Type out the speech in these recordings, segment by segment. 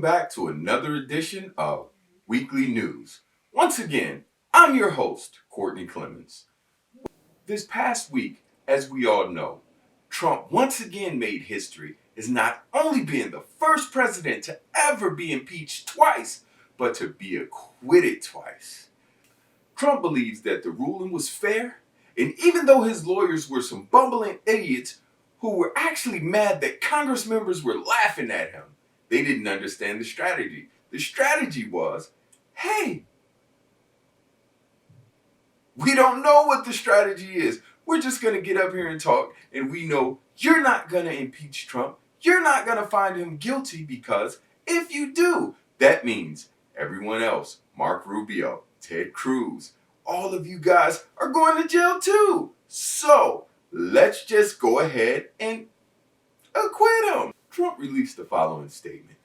Welcome back to another edition of Weekly News. Once again, I'm your host, Courtney Clemens. This past week, as we all know, Trump once again made history as not only being the first president to ever be impeached twice, but to be acquitted twice. Trump believes that the ruling was fair, and even though his lawyers were some bumbling idiots who were actually mad that Congress members were laughing at him, they didn't understand the strategy. The strategy was, hey, we don't know what the strategy is. We're just going to get up here and talk, and we know you're not going to impeach Trump. You're not going to find him guilty because if you do, that means everyone else, Mark Rubio, Ted Cruz, all of you guys are going to jail too. So let's just go ahead and acquit him. Trump released the following statement.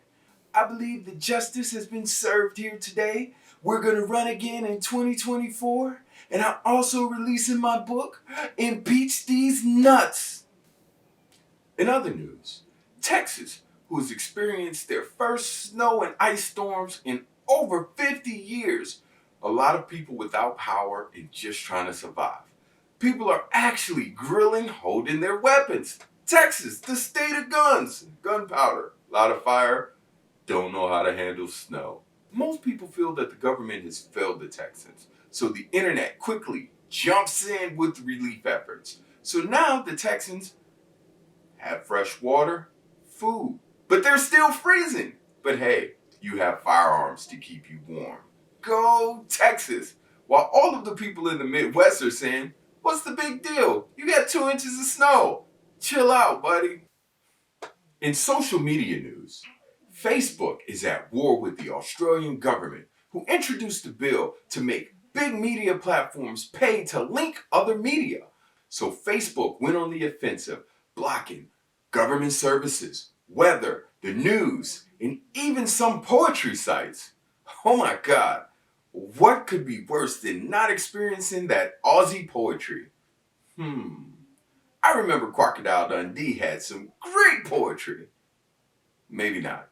I believe that justice has been served here today. We're going to run again in 2024. And I'm also releasing my book, Impeach These Nuts. In other news, Texas, who has experienced their first snow and ice storms in over 50 years, a lot of people without power and just trying to survive. People are actually grilling, holding their weapons. Texas, the state of guns, gunpowder, a lot of fire, don't know how to handle snow. Most people feel that the government has failed the Texans, so the internet quickly jumps in with relief efforts. So now the Texans have fresh water, food, but they're still freezing. But hey, you have firearms to keep you warm. Go Texas! While all of the people in the Midwest are saying, what's the big deal? You got 2 inches of snow. Chill out, buddy. In social media news, Facebook is at war with the Australian government, who introduced a bill to make big media platforms pay to link other media. So Facebook went on the offensive, blocking government services, weather, the news, and even some poetry sites. Oh my God, what could be worse than not experiencing that Aussie poetry? I remember Crocodile Dundee had some great poetry. Maybe not.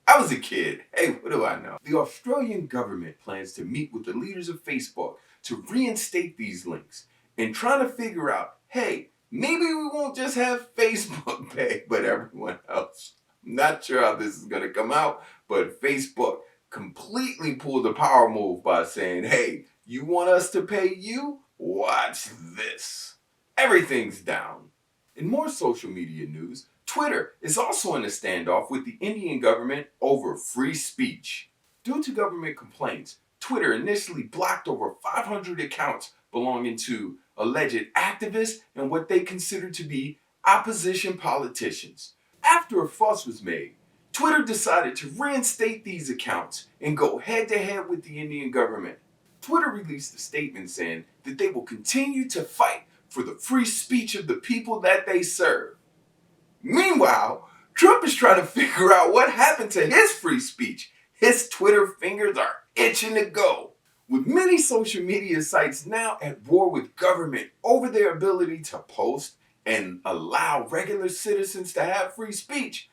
I was a kid. Hey, what do I know? The Australian government plans to meet with the leaders of Facebook to reinstate these links and trying to figure out, hey, maybe we won't just have Facebook pay, but everyone else. I'm not sure how this is going to come out, but Facebook completely pulled the power move by saying, hey, you want us to pay you? Watch this. Everything's down. In more social media news, Twitter is also in a standoff with the Indian government over free speech. Due to government complaints, Twitter initially blocked over 500 accounts belonging to alleged activists and what they consider to be opposition politicians. After a fuss was made, Twitter decided to reinstate these accounts and go head-to-head with the Indian government. Twitter released a statement saying that they will continue to fight for the free speech of the people that they serve. Meanwhile, Trump is trying to figure out what happened to his free speech. His Twitter fingers are itching to go. With many social media sites now at war with government over their ability to post and allow regular citizens to have free speech,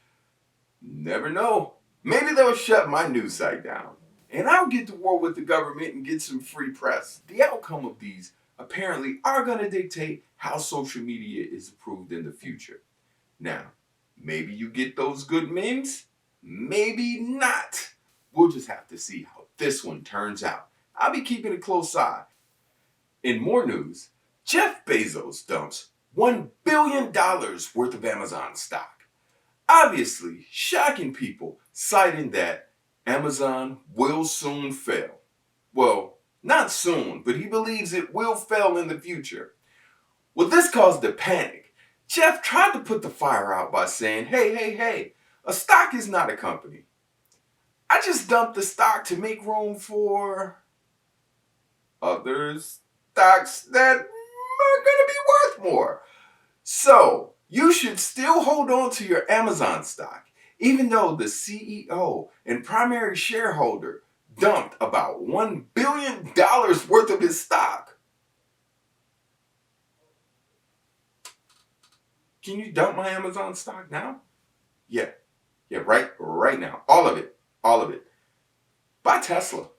never know. Maybe they'll shut my news site down. And I'll get to war with the government and get some free press. The outcome of these apparently are going to dictate how social media is approved in the future. Now, maybe you get those good memes, maybe not. We'll just have to see how this one turns out. I'll be keeping a close eye. In more news, Jeff Bezos dumps $1 billion worth of Amazon stock. Obviously, shocking people, citing that Amazon will soon fail. Well, not soon, but he believes it will fail in the future. Well, this caused a panic. Jeff tried to put the fire out by saying, hey, a stock is not a company. I just dumped the stock to make room for other stocks that are going to be worth more. So, you should still hold on to your Amazon stock, even though the CEO and primary shareholder dumped about $1 billion worth of his stock. Can you dump my Amazon stock now? Yeah, Yeah, right now. All of it. All of it. Buy Tesla.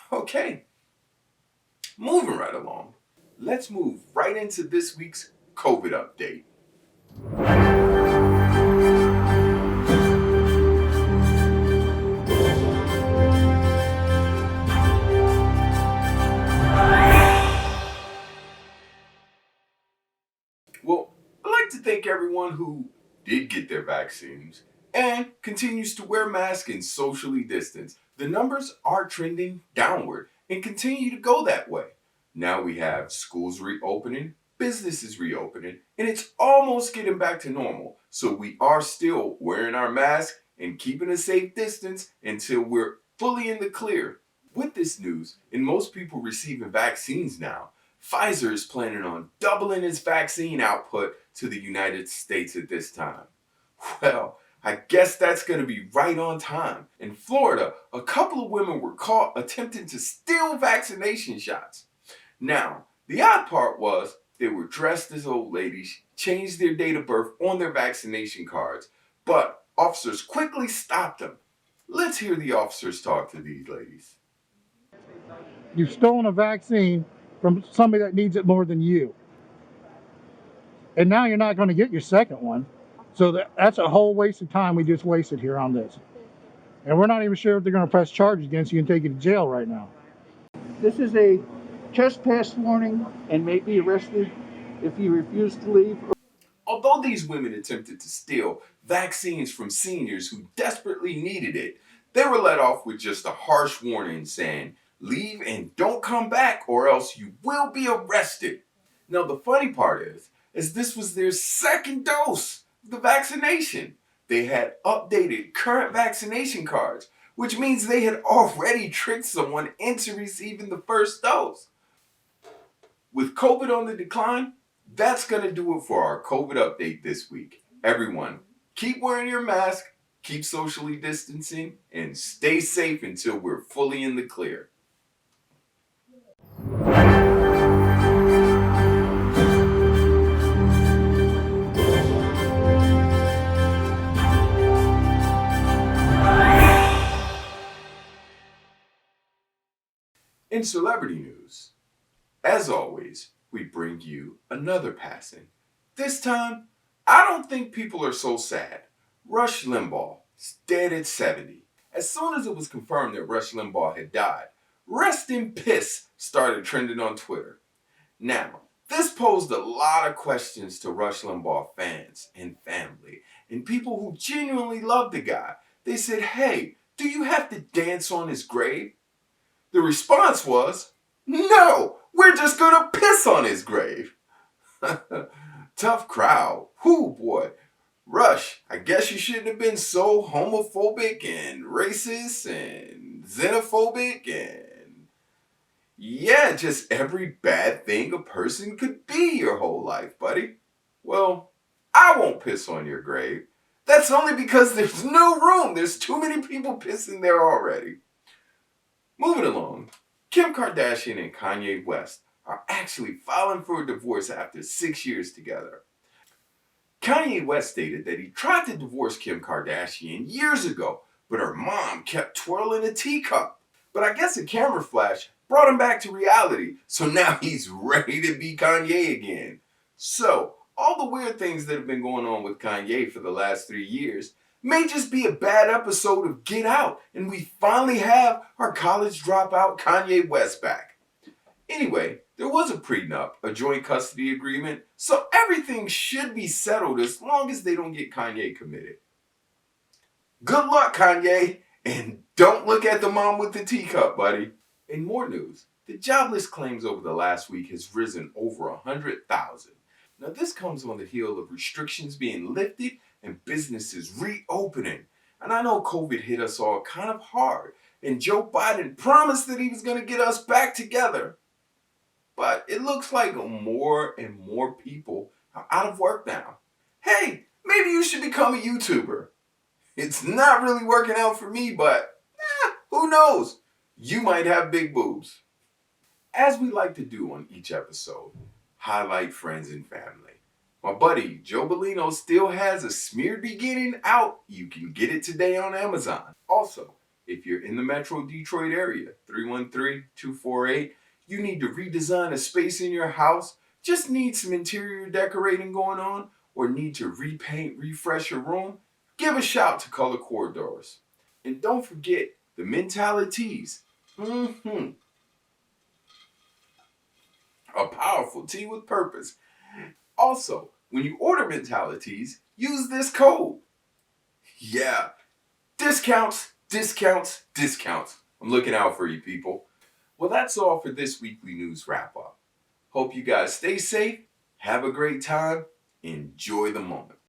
Okay. Moving right along. Let's move right into this week's COVID update. Well, I'd like to thank everyone who did get their vaccines and continues to wear masks and socially distance. The numbers are trending downward and continue to go that way. Now we have schools reopening, businesses reopening, and it's almost getting back to normal. So we are still wearing our mask and keeping a safe distance until we're fully in the clear. With this news, and most people receiving vaccines now, Pfizer is planning on doubling its vaccine output to the United States at this time. Well, I guess that's going to be right on time. In Florida, a couple of women were caught attempting to steal vaccination shots. Now, the odd part was they were dressed as old ladies, changed their date of birth on their vaccination cards, but officers quickly stopped them. Let's hear the officers talk to these ladies. You've stolen a vaccine from somebody that needs it more than you. And now you're not going to get your second one. So that's a whole waste of time we just wasted here on this. And we're not even sure if they're going to press charges against you and take you to jail right now. This is a trespass warning and may be arrested if you refuse to leave. Although these women attempted to steal vaccines from seniors who desperately needed it, they were let off with just a harsh warning saying, "Leave and don't come back or else you will be arrested." Now the funny part is this was their second dose of the vaccination. They had updated current vaccination cards, which means they had already tricked someone into receiving the first dose. With COVID on the decline, that's going to do it for our COVID update this week. Everyone, keep wearing your mask, keep socially distancing, and stay safe until we're fully in the clear. In celebrity news, as always, we bring you another passing. This time, I don't think people are so sad. Rush Limbaugh is dead at 70. As soon as it was confirmed that Rush Limbaugh had died, "Rest in Piss" started trending on Twitter. Now, this posed a lot of questions to Rush Limbaugh fans and family, and people who genuinely loved the guy. They said, "Hey, do you have to dance on his grave?" The response was, "No, we're just gonna piss on his grave." Tough crowd. Whoo boy. Rush, I guess you shouldn't have been so homophobic and racist and xenophobic and yeah, just every bad thing a person could be your whole life, buddy. Well, I won't piss on your grave. That's only because there's no room. There's too many people pissing there already. Moving along, Kim Kardashian and Kanye West are actually filing for a divorce after 6 years together. Kanye West stated that he tried to divorce Kim Kardashian years ago, but her mom kept twirling a teacup. But I guess a camera flash brought him back to reality, so now he's ready to be Kanye again. So, all the weird things that have been going on with Kanye for the last 3 years may just be a bad episode of Get Out, and we finally have our college dropout Kanye West back. Anyway, there was a prenup, a joint custody agreement, so everything should be settled as long as they don't get Kanye committed. Good luck, Kanye, and don't look at the mom with the teacup, buddy. In more news, the jobless claims over the last week has risen over 100,000. Now this comes on the heel of restrictions being lifted and businesses reopening. And I know COVID hit us all kind of hard, and Joe Biden promised that he was going to get us back together. But it looks like more and more people are out of work now. Hey, maybe you should become a YouTuber. It's not really working out for me, but who knows? You might have big boobs. As we like to do on each episode, highlight friends and family. My buddy Joe Bellino still has a smeared beginning out. You can get it today on Amazon. Also, if you're in the Metro Detroit area, 313-248, you need to redesign a space in your house, just need some interior decorating going on, or need to repaint, refresh your room, give a shout to Color Corridors. And don't forget the mentalities. A powerful tea with purpose. Also, when you order mentalities, use this code. Yeah, discounts, discounts, discounts. I'm looking out for you people. Well, that's all for this weekly news wrap up. Hope you guys stay safe, have a great time, enjoy the moment.